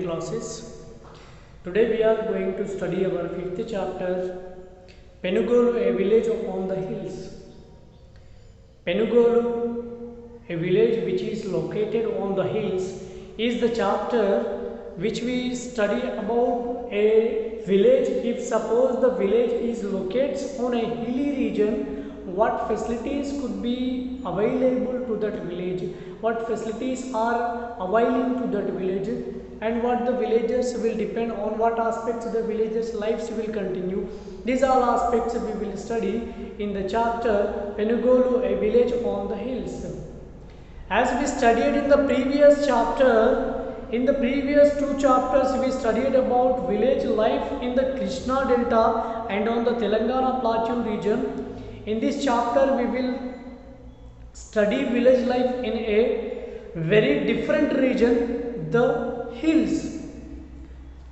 online classes. Today we are going to study our fifth chapter, Penugolu, a village on the hills. Penugolu, a village which is located on the hills, is the chapter which we study about a village. If suppose the village is located on a hilly region, what facilities could be available to that village, what facilities are availing to that village, and what the villagers will depend on, what aspects the villagers lives will continue. These all aspects we will study in the chapter Penugolu, a village on the hills. As we studied in the previous chapter, in the previous two chapters we studied about village life in the Krishna Delta and on the Telangana Plateau region. In this chapter we will study village life in a very different region, the hills.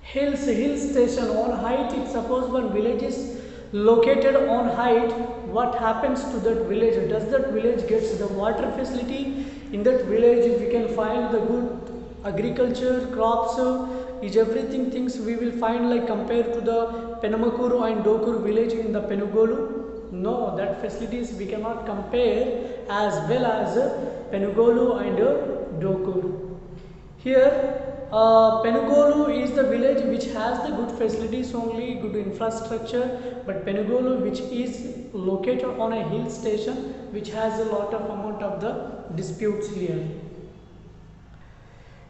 Hill station on height. If suppose one village is located on height, what happens to that village? Does that village gets the water facility? In that village we can find the good agriculture, crops, is everything things we will find like compared to the Penamakuru and Dokuru village in the Penugolu. No, that facilities we cannot compare as well as Penugolu and Dokuru. Here Penugolu is the village which has the good facilities only, good infrastructure, but Penugolu which is located on a hill station which has a lot of amount of the disputes here.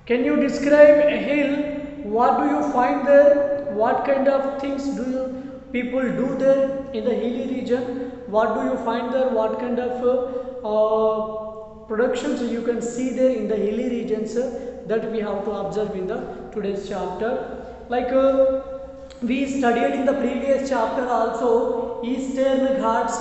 Can you describe a hill? What do you find there? What kind of things do people do there in the hilly region? What do you find there? What kind of productions you can see there in the hilly regions that we have to observe in the today's chapter? Like we studied in the previous chapter also Eastern Ghats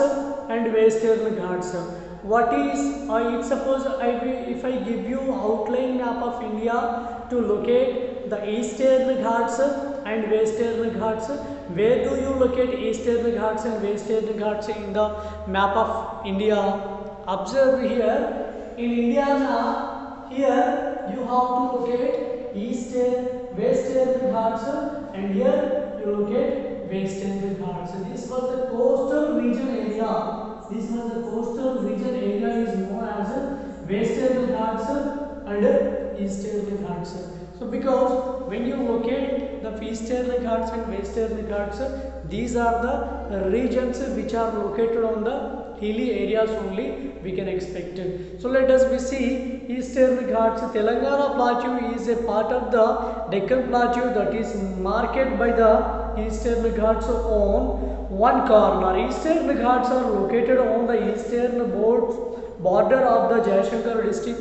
and Western Ghats. What is it? Suppose if I give you outline map of India to locate the Eastern Ghats and Western Ghats, where do you locate Eastern Ghats and Western Ghats in the map of India? Observe here in India now, here you have to locate Eastern, Western Ghats, and here you locate Western Ghats. This was the coastal region area. This was the coastal region area is known as Western Ghats and Eastern Ghats. So because when you locate the Eastern Ghats and Western Ghats, these are the regions which are located on the hilly areas only we can expect it. So let us we see Eastern Ghats. Telangana Plateau is a part of the Deccan Plateau that is marked by the Eastern Ghats on one corner. Eastern Ghats are located on the eastern border of the Jayashankar district.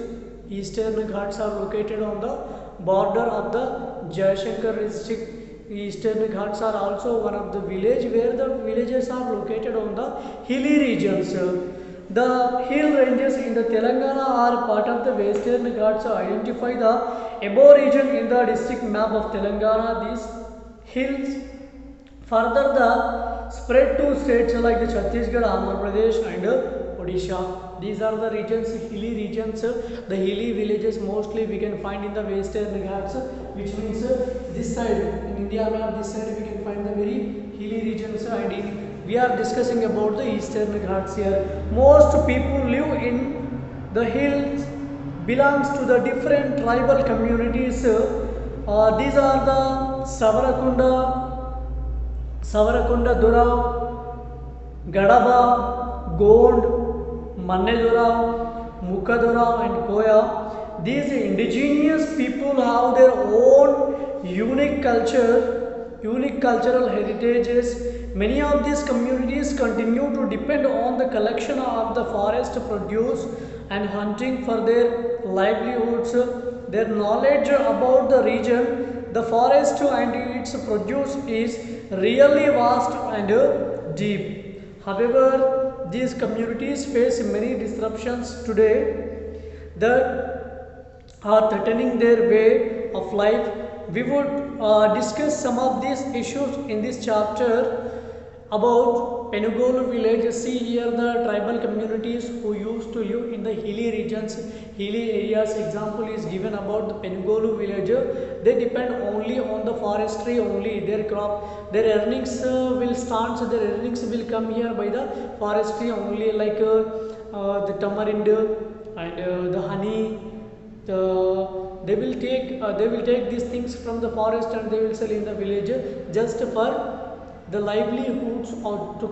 Eastern Ghats are located on the border of the Jayashankar district. Eastern Ghats are also one of the village where the villages are located on the hilly regions. The hill ranges in the Telangana are part of the Western Ghats. Identify the above region in the district map of Telangana. These hills further the spread to states like the Chhattisgarh, Andhra Pradesh and Odisha. These are the regions, hilly regions. The hilly villages mostly we can find in the Western Ghats, which means this side in India map, this side we can find the very hilly regions, and we are discussing about the Eastern Ghats here. Most people live in the hills, belongs to the different tribal communities. These are the Savarakunda Dura, Gadaba, Gond, Mannedura, Mukadura and Koya. These indigenous people have their own unique culture, unique cultural heritages. Many of these communities continue to depend on the collection of the forest produce and hunting for their livelihoods. Their knowledge about the region, the forest and its produce is really vast and deep. However, these communities face many disruptions today that are threatening their way of life. We would discuss some of these issues in this chapter. About Penugolu village, see here the tribal communities who used to live in the hilly regions, hilly areas. Example is given about the Penugolu village. They depend only on the forestry only. Their crop, their earnings will start. So their earnings will come here by the forestry only, like the tamarind and the honey. They will take these things from the forest and they will sell in the village just for the livelihoods, or to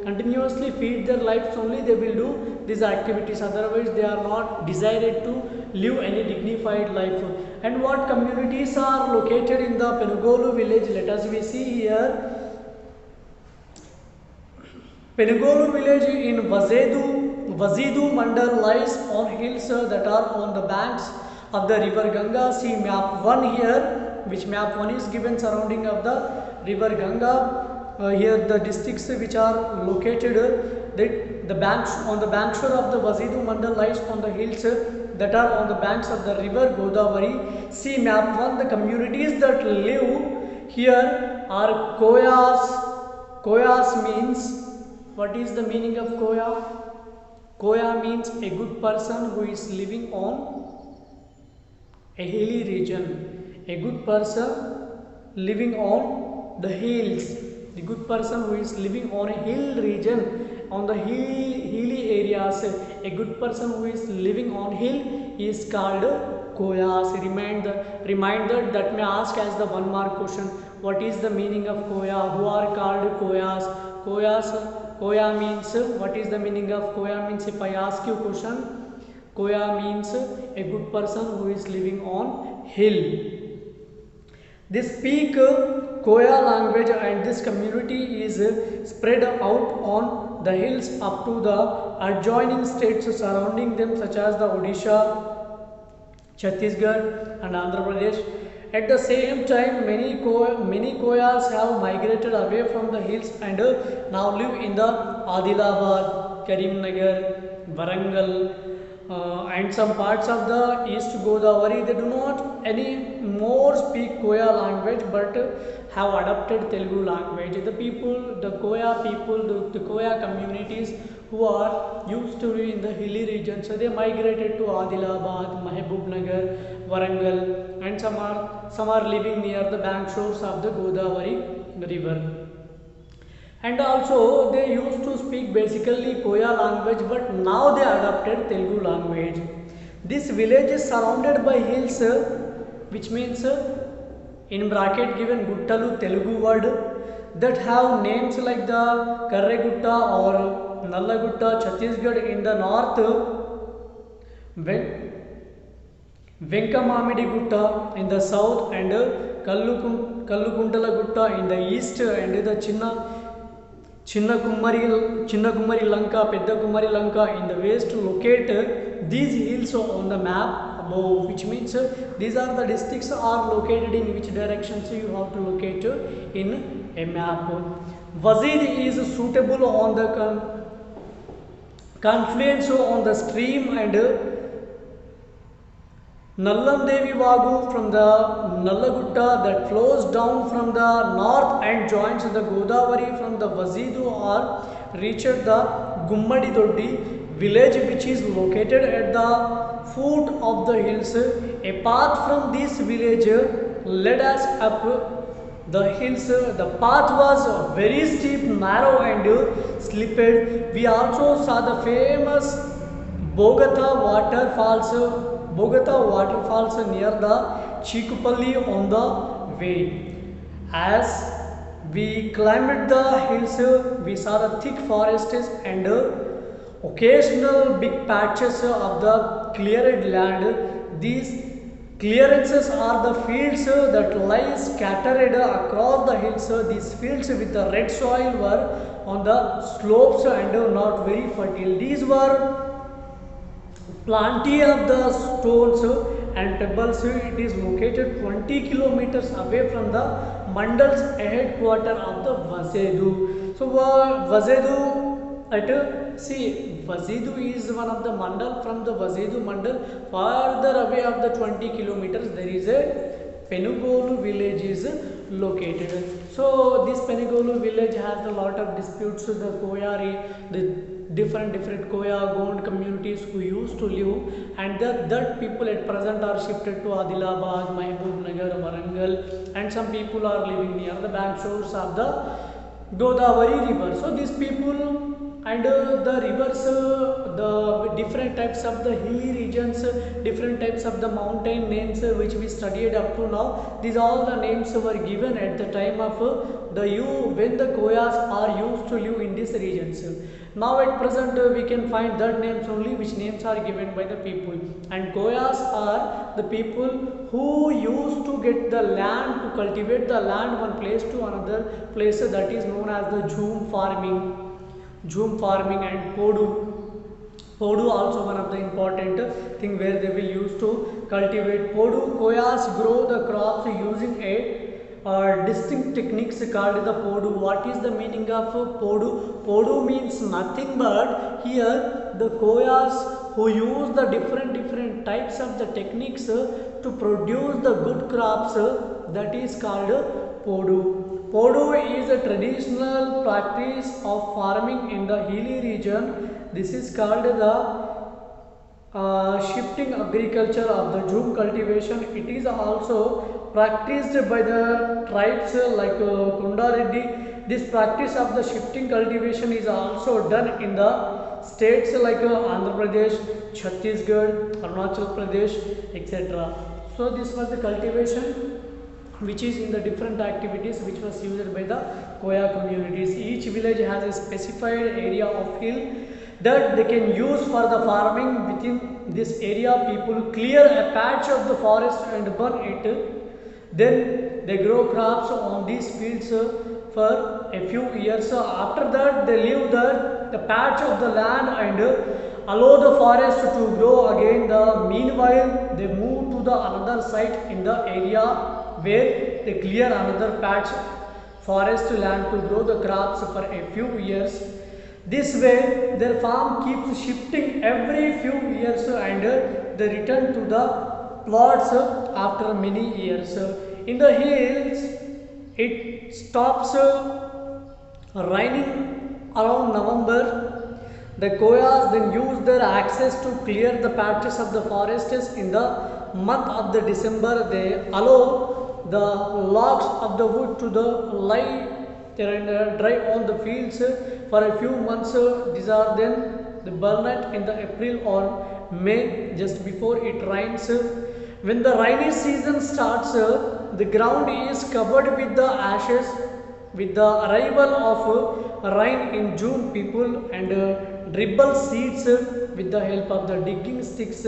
continuously feed their lives only. They will do these activities, otherwise they are not desired to live any dignified life. And what communities are located in the Penugolu village, let us we see here. Penugolu village in Vazidu Mandal lies on hills that are on the banks of the river Ganga. See map 1 here, which map 1 is given surrounding of the river Ganga. Here the districts which are located, the banks on the bank shore of the Vazidu Mandal lies on the hills that are on the banks of the river Godavari. See map 1, the communities that live here are Koyas. Koyas means, what is the meaning of Koya? Koya means a good person who is living on a hilly region. A good person living on the hills. The good person who is living on a hill region, on the hilly areas. A good person who is living on hill is called Koyas. Reminder that may ask as the 1 mark question. What is the meaning of Koya? Who are called Koyas? Koya means, what is the meaning of Koya means? If I ask you question, Koya means a good person who is living on hill. They speak Koya language and this community is spread out on the hills up to the adjoining states surrounding them, such as the Odisha, Chhattisgarh and Andhra Pradesh. At the same time, many Koyas have migrated away from the hills and now live in the Adilabad, Karimnagar, Warangal, and some parts of the East Godavari. They do not any more speak Koya language but have adopted Telugu language. The Koya people, the Koya communities who are used to live in the hilly regions, so they migrated to Adilabad, Mahbubnagar, Warangal, and some are living near the bank shores of the Godavari river. And also they used to speak basically Koya language, but now they adopted Telugu language. This village is surrounded by hills, which means in bracket given Guttalu Telugu word, that have names like the Karregutta or Nallagutta, Chhattisgarh in the north, Venkamamidi Gutta in the south, and Kallukuntala Gutta in the east, and the Chinna Kummari Lanka, Pedda Kummari Lanka in the west. To locate these hills on the map above, which means these are the districts are located in which direction, so you have to locate in a map. Vazid is suitable on the confluence on the stream and Nallam Devi Vagu from the Nallagutta that flows down from the north and joins the Godavari from the Vazidu, or reached the Gummadi Doddi village, which is located at the foot of the hills. A path from this village led us up the hills. The path was very steep, narrow and slippery. We also saw the famous Bogata waterfalls near the Chikupalli on the way. As we climbed the hills, we saw the thick forests and occasional big patches of the cleared land. These clearances are the fields that lie scattered across the hills. These fields with the red soil were on the slopes and not very fertile. These were plenty of the stones and pebbles. It is located 20 kilometers away from the mandal's headquarter of the Vazedu. So Vazedu is one of the mandal. From the Vazedu mandal further away of the 20 kilometers there is a Penugolu village is located. So this Penugolu village has a lot of disputes with the Koyari, the different Koya Gond communities who used to live, and that people at present are shifted to Adilabad, Mahbub Nagar, Warangal, and some people are living near the bank shores of the Godavari river. So these people and the rivers, the different types of the hilly regions, different types of the mountain names which we studied up to now, these all the names were given at the time of when the Koyas are used to live in these regions. Now at present we can find that names only, which names are given by the people, and Koyas are the people who used to get the land, to cultivate the land one place to another place, that is known as the Jhum farming and Podu. Podu also one of the important thing where they will use to cultivate. Podu Koyas grow the crops using a distinct techniques called the Podu. What is the meaning of Podu? Podu means nothing but here the Koyas who use the different types of the techniques to produce the good crops, that is called Podu. Podu is a traditional practice of farming in the hilly region. This is called the shifting agriculture of the Jhum cultivation. It is also practiced by the tribes like Kunda Reddy. This practice of the shifting cultivation is also done in the states like Andhra Pradesh, Chhattisgarh, Arunachal Pradesh, etc. So this was the cultivation which is in the different activities which was used by the Koya communities. Each village has a specified area of hill that they can use for the farming. Within this area, people clear a patch of the forest and burn it. Then they grow crops on these fields for a few years. After that, they leave the patch of the land and allow the forest to grow again. Meanwhile, they move to the another site in the area where they clear another patch forest land to grow the crops for a few years. This way their farm keeps shifting every few years and they return to the plots after many years. In the hills it stops raining around November. The Koyas then use their axes to clear the patches of the forests. In the month of the December, they allow the logs of the wood to lie and dry on the fields for a few months. These are then the burned in the April or May, just before it rains. When the rainy season starts, the ground is covered with the ashes. With the arrival of rain in June, people and dribble seeds with the help of the digging sticks.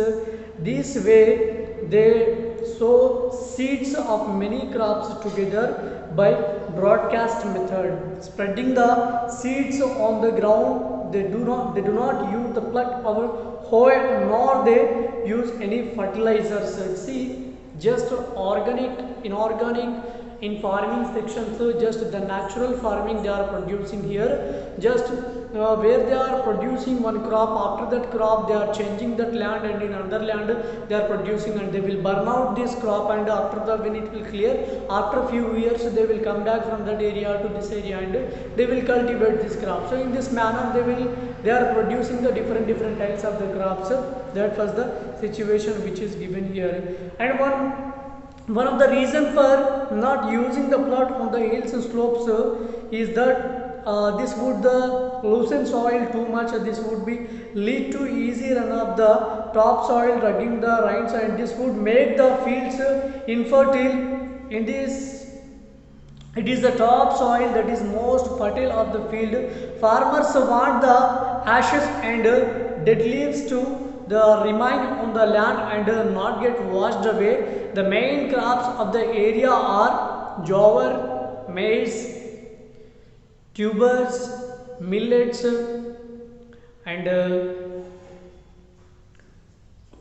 This way they sow seeds of many crops together by broadcast method, spreading the seeds on the ground. They do not use the plucked power hoe, nor they use any fertilizers. See, just organic, inorganic in farming section. So just the natural farming they are producing here. Just where they are producing one crop, after that crop they are changing that land, and in another land they are producing, and they will burn out this crop, and after that when it will clear, after a few years they will come back from that area to this area and they will cultivate this crop. So in this manner they are producing the different types of the crops. That was the situation which is given here. And one of the reason for not using the plot on the hills and slopes is that this would loosen soil too much. This would be lead to easy run of the topsoil drugging the rains, and this would make the fields infertile. In this, it is the topsoil that is most fertile of the field. Farmers want the ashes and dead leaves to remain on the land and not get washed away. The main crops of the area are jowar, maize, tubers, millets, and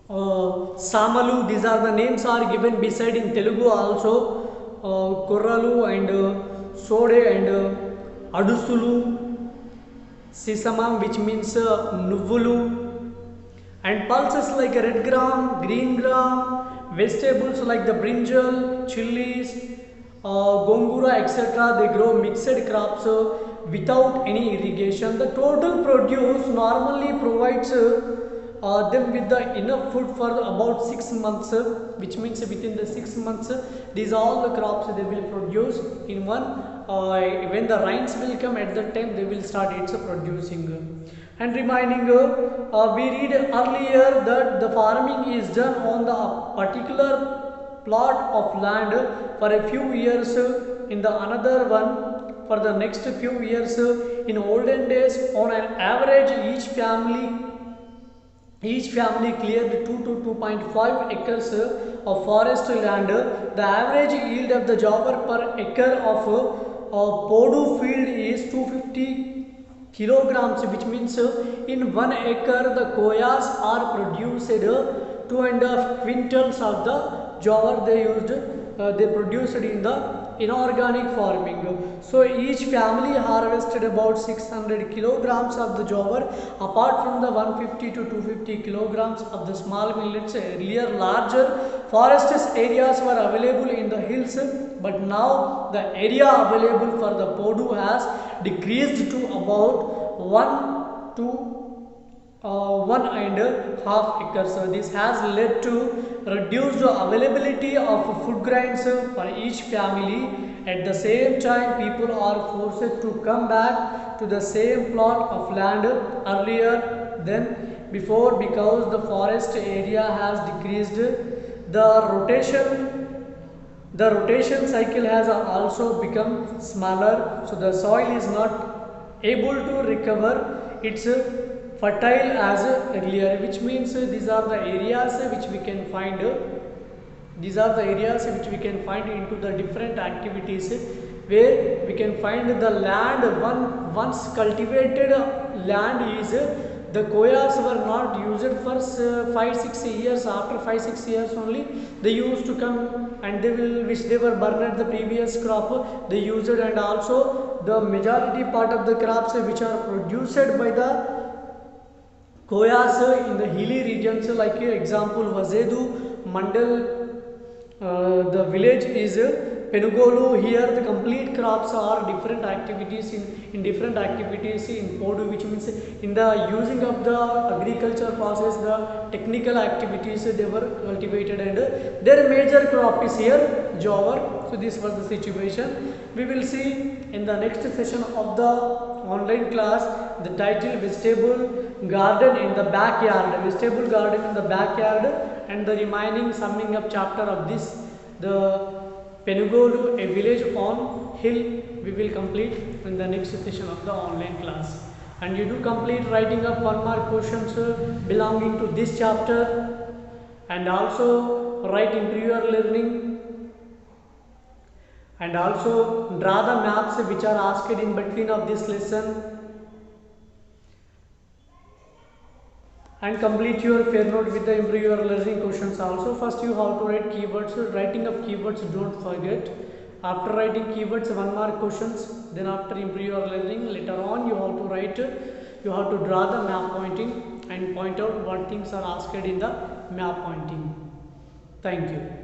samalu. These are the names are given beside in Telugu also. Kurralu and sode and adusulu, sisamam, which means nuvulu, and pulses like red gram, green gram, vegetables like the brinjal, chilies, gongura, etc. They grow mixed crops without any irrigation. The total produce normally provides them with the enough food for about 6 months, which means within the 6 months these all the crops they will produce in one. When the rains will come, at that time they will start its producing. And reminding, we read earlier that the farming is done on the particular plot of land for a few years, in the another one for the next few years. In olden days, on an average, each family cleared 2 to 2.5 acres of forest land. The average yield of the jowar per acre of Podu field is 250 kilograms, which means in 1 acre the koyas are produced 2.5 quintals of the jowar they produced in the inorganic farming. So each family harvested about 600 kilograms of the jowar, apart from the 150 to 250 kilograms of the small millets. Earlier larger forest areas were available in the hills, but now the area available for the Podu has decreased to about 1.5 acres. This has led to reduced availability of food grains for each family. At the same time, people are forced to come back to the same plot of land earlier than before because the forest area has decreased. The rotation cycle has also become smaller, so the soil is not able to recover its fertile as earlier, which means these are the areas which we can find. These are the areas which we can find into the different activities where we can find the land. Once cultivated land is, the koyas were not used for 5-6 years. After 5-6 years only they used to come and they will which they were burned the previous crop they used. And also the majority part of the crops which are produced by the koyas in the hilly regions, like example Vazedu Mandal, the village is Penugolu. Here the complete crops are different activities in different activities in Podu, which means in the using of the agriculture process, the technical activities they were cultivated, and their major crop is here jowar. So this was the situation. We will see in the next session of the online class the title vegetable garden in the backyard, vegetable garden in the backyard, and the remaining summing up chapter of this, the Penugolu, a village on hill, we will complete in the next session of the online class. And you do complete writing up 1 mark questions belonging to this chapter, and also write improve your learning, and also draw the maps which are asked in between of this lesson, and complete your fair note with the improve your learning questions also. First you have to write keywords. Writing of keywords, don't forget. After writing keywords, 1 mark questions, then after improve your learning, later on you have to write, you have to draw the map pointing and point out what things are asked in the map pointing. Thank you.